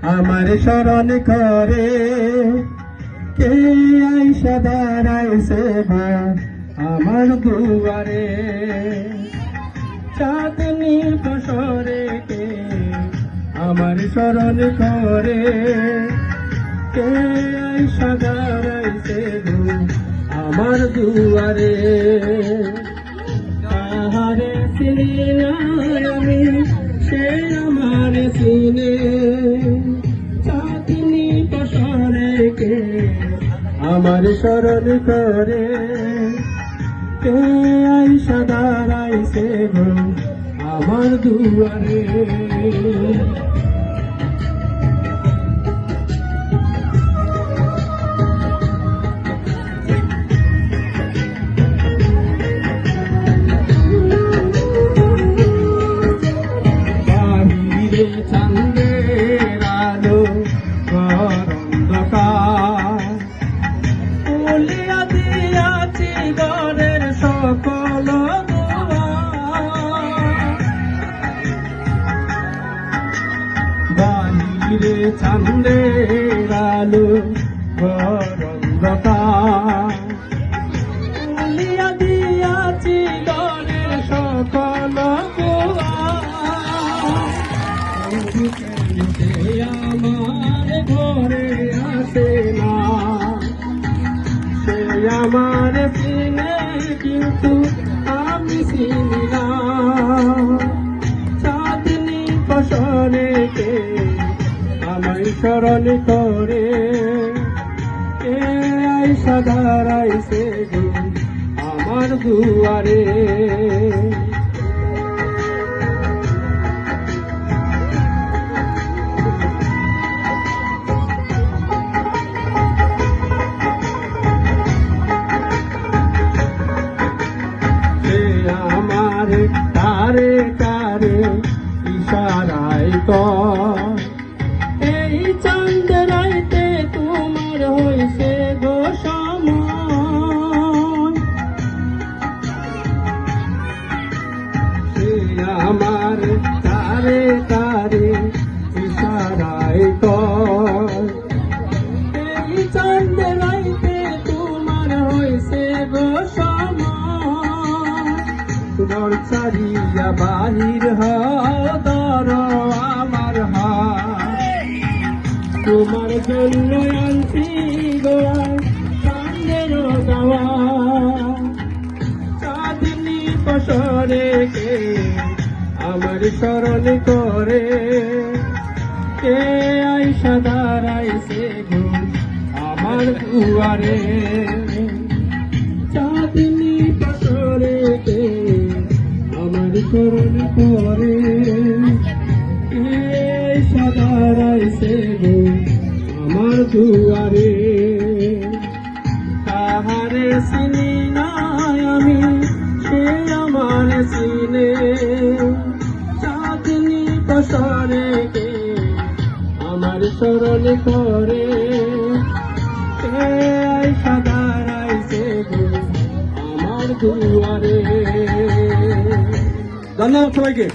আমার স্মরণ করে কে আইসা দাঁড়াইছে আমার দুয়ারে চাঁদনি বসরে কে আমার স্মরণ করে কে আইসা দাঁড়াইছে আমার দুয়ারে তাহারে চিনি না আমি সে আমার চিনে চাঁদনি বসরে কে আমার স্মরণ করে কে আইসা দাঁড়াইছে আমার দুয়ারে চাঁদের আলো অন্ধকার বলিয়া দিয়াছি ঘরের সকল বাহিরে চাঁদের আলো অন্ধকার বলিয়া দিয়াছি ঘরের সকল আমার ঘরে আসে না সে আমার চিনে কিন্তু আমি চিনি না চাঁদনি বসরে কে আমায় স্মরণ করে কে আইসা দাঁড়াইছে আমার দুয়ারে তারে তারে ইশারায় কর এই চাঁদ রাইতে তোমার হইছে গো সময় সে আমার তারে তারে ইশারায় কর এই চাঁদ রাইতে তোমার হইছে গো ঘর ছাড়িয়া বাহির হর আমার তোমার জন্য আনছি গোয়ার গাওয়া চাঁদনি বসরে কে আমার স্মরণ করে কে আইসা দাঁড়াইছে আমার দুয়ারে চাঁদনি বসরে কে আমার স্মরণ করে সাদারাইছে আমার দুয়ারে তাহারে চিনি না আমি সে আমার চিনে চাঁদনি বসরে কে আমার স্মরণ করে কে সাদারাইছে আমার দুয়ারে। ধন্যবাদ সবাইকে।